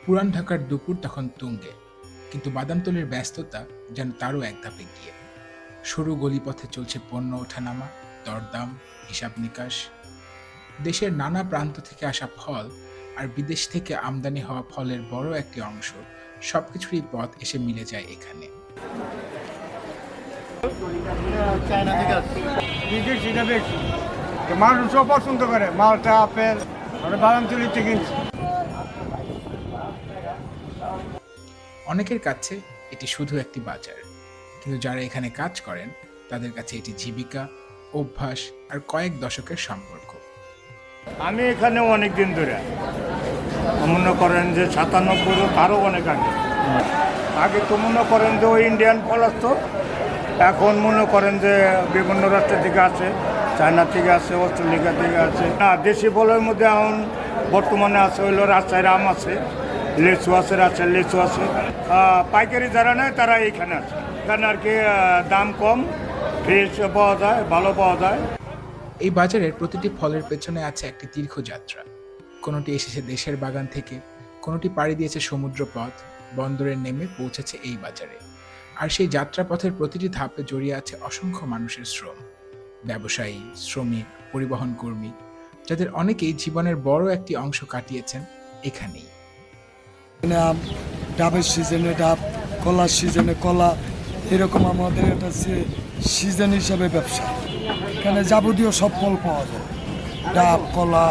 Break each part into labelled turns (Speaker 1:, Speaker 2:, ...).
Speaker 1: পুরান ঢাকার দুপুর তখন তুঙ্গে, কিন্তু বাদামতলীর ব্যস্ততা যেন তারও এক ধাপে গিয়ে। সরু গলিপথে চলছে পণ্য ওঠানামা, দরদাম, হিসাব নিকাশ। দেশের নানা প্রান্ত থেকে আসা ফল আর বিদেশ থেকে আমদানি হওয়া ফলের বড় একটি অংশ, সবকিছুরই পথ এসে মিলে যায় এখানে।
Speaker 2: চায়না থেকে আসছে বিদেশিটা বেশি তো মানুষও পছন্দ করে মালটা আপেল আমরা বাদামতলিতে কিনছি।
Speaker 1: অনেকের কাছে এটি শুধু একটি বাজার, কিন্তু যারা এখানে কাজ করেন তাদের কাছে এটি জীবিকা, অভ্যাস আর কয়েক দশকের সম্পর্ক।
Speaker 2: আমি এখানে অনেক দিন ধরে মনে করেন যে 97 তারও অনেক আগে আগে তো মনে করেন যে ওই ইন্ডিয়ান ফল আসতো, এখন মনে করেন যে বিভিন্ন রাষ্ট্র থেকে আছে, চায়না থেকে আছে, অস্ট্রেলিয়া থেকে আছে। না, দেশি ফলের মধ্যে এখন বর্তমানে আছে হইলো রাজশাহীর আম আছে, লিচু আছে, রাজশাহীর লিচু আছে। পাইকারি যারা নেয় তারা এইখানে আছে, এখানে আর কি দাম কম, ফ্রেশ পাওয়া যায়, ভালো পাওয়া যায়।
Speaker 1: এই বাজারের প্রতিটি ফলের পেছনে আছে একটি দীর্ঘ যাত্রা। কোনোটি এসেছে দেশের বাগান থেকে, কোনোটি পাড়ি দিয়েছে সমুদ্র পথ, বন্দরে নেমে পৌঁছেছে এই বাজারে। আর সেই যাত্রাপথের প্রতিটি ধাপে জড়িয়ে আছে অসংখ্য মানুষের শ্রম, ব্যবসায়ী, শ্রমিক, পরিবহন কর্মী, যাদের অনেকেই জীবনের বড় একটি অংশ কাটিয়েছেন এখানেই।
Speaker 3: আম, ডাবের সিজনে ডাব, কলার সিজনে কলা, এরকম আমাদের এটা সিজন হিসাবে ব্যবসা। এখানে যাবতীয় সব ফল পাওয়া যায়, ডাব, কলা,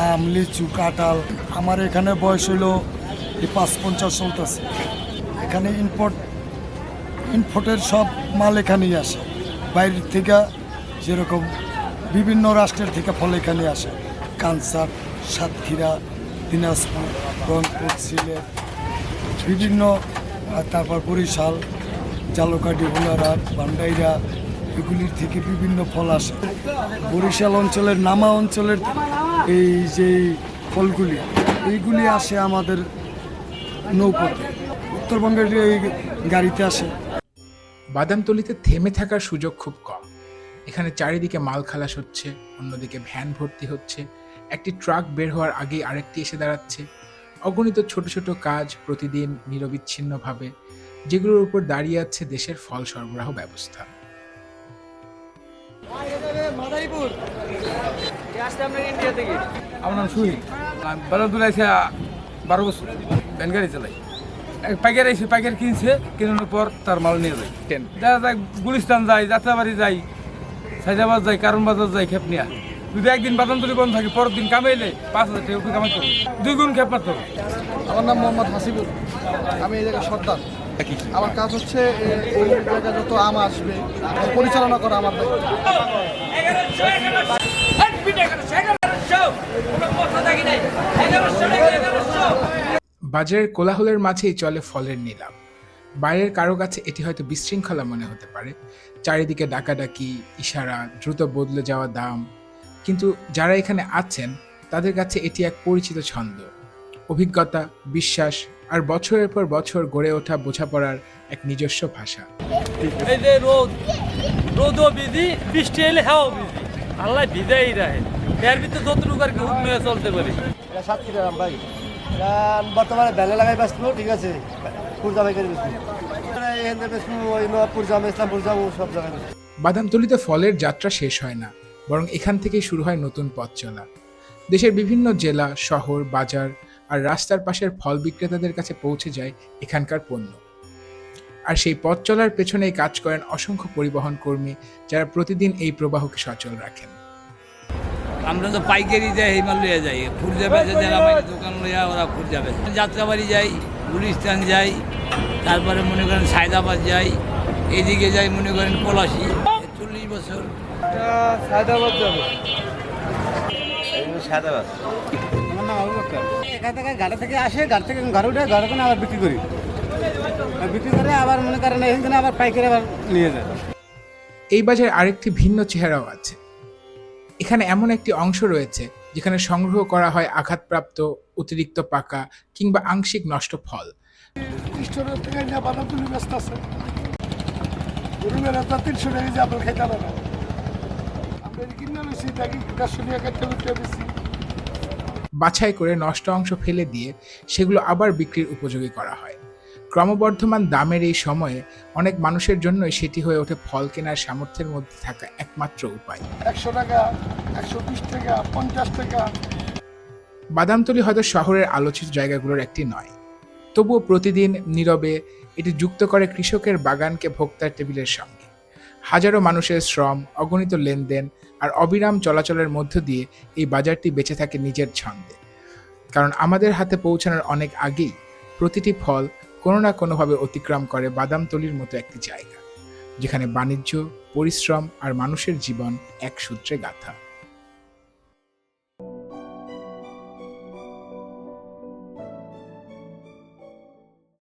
Speaker 3: আম, লিচু, কাঁঠাল। আমার এখানে বয়স হইল এই ৫-৫০ চলতেছে। এখানে ইনপোর্টের সব মাল এখানেই আসে, বাইরের থেকে যেরকম বিভিন্ন রাষ্ট্রের থেকে ফল এখানে আসে। কানসার, সাতক্ষীরা, দিনাজপুর, রংপুর, সিলেট, বিভিন্ন তারপর বরিশাল, জালকাঠি, হুলারহাট, ভান্ডাইরা, এগুলির থেকে বিভিন্ন ফল আসে। বরিশাল অঞ্চলের নামা অঞ্চলের এই যে ফলগুলি, এইগুলি আসে আমাদের নৌপথে, উত্তরবঙ্গের এই গাড়িতে আসে।
Speaker 1: বাদামতলীতে থেমে থাকার সুযোগ খুব কম। এখানে চারিদিকে মাল খালাস হচ্ছে, অন্যদিকে ভ্যান ভর্তি হচ্ছে, একটি ট্রাক বের হওয়ার আগেই আরেকটি এসে দাঁড়াচ্ছে। অগণিত ছোট ছোট কাজ প্রতিদিন নিরবিচ্ছিন্নভাবে, যেগুলোর উপর দাঁড়িয়ে আছে দেশের ফল সরবরাহ ব্যবস্থা।
Speaker 4: আমার নাম সুহিল। বাদামতলী আছে 12 বছর, ভ্যান গাড়ি চালাই। পাইকার এসে পাইকার কিনছে, কেনানোর পর তার মাল নিয়ে যায়। দেখা যায় গুলিস্তান যায়, যাত্রাবাড়ি যাই, সাইদাবাদ যাই, কারণ বাজার যাই, খেপ নিয়ে। যদি একদিন বাদামতলী বন্ধ থাকে, পরের দিন কামাইলে 5,000 টাকা উপরে কামাইতে হবে, 2 গুণ খেপ মারতে হবে।
Speaker 5: আমার নাম মোহাম্মদ হাসিবুল, আমি এই জায়গায় সর্দার। আমার কাজ হচ্ছে এই জায়গায় যত আম আসবে পরিচালনা করা আমার দায়িত্ব।
Speaker 1: বাজারের কোলাহলের মাঝেই চলে ফলের নিলাম। বাইরের কারো কাছে এটি হয়তো বিশৃঙ্খলা মনে হতে পারে, চারিদিকে ডাকাডাকি, ইশারা, দ্রুত বদলে যাওয়া দাম, কিন্তু যারা এখানে আছেন তাদের কাছে এটি এক পরিচিত ছন্দ, অভিজ্ঞতা, বিশ্বাস আর বছরের পর বছর গড়ে ওঠা বোঝাপড়ার এক নিজস্ব ভাষা।
Speaker 6: এই যে রোদও বিধি, বৃষ্টি এলে হ্যাঁ বিধি, আল্লাহ ভিজাই রাখে। এর ভিতরে যতটুকু আর কি হুকমে চলতে পারি।
Speaker 5: সাতক্ষীরা ভাই, বর্তমানে ভ্যানে লাগাই ব্যস্ত, ঠিক আছে, পুরজা বাইকের ব্যস্ত, ওই নবাবপুর জাম, ইসলামপুর জাম, সব জায়গায়।
Speaker 1: বাদামতলীতে ফলের যাত্রা শেষ হয় না, বরং এখান থেকেই শুরু হয় নতুন পথ চলা। দেশের বিভিন্ন জেলা, শহর, বাজার আর রাস্তার পাশের ফল বিক্রেতাদের কাছে পৌঁছে যায় এখানকার পণ্য। আর সেই পথ চলার পেছনেই কাজ করেন অসংখ্য পরিবহন কর্মী, যারা প্রতিদিন এই প্রবাহকে সচল রাখেন।
Speaker 7: আমরা তো পাইকারি যাই, এই মাল লইয়া যাই, খুরজা বেচে যারা আমাদের দোকান লইয়া ওরা খুরজা বেচে। যাত্রাবাড়ি যাই, গুলিস্তান যাই, তারপরে মনে করেন সায়দাবাদ যাই, এদিকে যাই মনে করেন পলাশি। 40 বছর
Speaker 5: সায়দাবাদ যাবে।
Speaker 2: আমার নাম আবু বকর। এখান থেকে গাড়ি থেকে আসে, গাড়ি থেকে ঘরে উঠে ঘরে কোনো আবার বিক্রি করি, বিক্রি করে আবার মনে করেন এখানে আবার পাইকারি আবার নিয়ে যায়।
Speaker 1: এই বাজারে আরেকটি ভিন্ন চেহারাও আছে। এখানে এমন একটি অংশ রয়েছে যেখানে সংগ্রহ করা হয় আঘাতপ্রাপ্ত, অতিরিক্ত পাকা কিংবা আংশিক নষ্ট ফল।
Speaker 3: স্টোরের থেকে নিয়ে বাদামতলী ব্যস্ত আছে, গরিবের একটা 300 টাকা যে আপেল খাইতে পারে না। আমরা কিনে নিয়েছি, দেখি 150 টাকা কেটে বেশি।
Speaker 1: বাছাই করে নষ্ট অংশ ফেলে দিয়ে সেগুলো আবার বিক্রির উপযোগী করা হয়। ক্রমবর্ধমান দামের এই সময়ে অনেক মানুষের জন্যই সেটি হয়ে ওঠে ফল কেনার সামর্থ্যের মধ্যে থাকা একমাত্র উপায়।
Speaker 3: 100 টাকা, 120 টাকা, 50 টাকা।
Speaker 1: বাদামতলী হয়তো শহরের আলোচিত জায়গাগুলোর একটি নয়, তবুও প্রতিদিন নীরবে এটি যুক্ত করে কৃষকের বাগানকে ভোক্তার টেবিলের সঙ্গে। হাজারো মানুষের শ্রম, অগণিত লেনদেন আর অবিরাম চলাচলের মধ্য দিয়ে এই বাজারটি বেঁচে থাকে নিজের ছন্দে। কারণ আমাদের হাতে পৌঁছানোর অনেক আগেই প্রতিটি ফল কোনো না কোনোভাবে অতিক্রম করে বাদামতলীর মতো একটি জায়গা, যেখানে বাণিজ্য, পরিশ্রম আর মানুষের জীবন এক সূত্রে গাঁথা।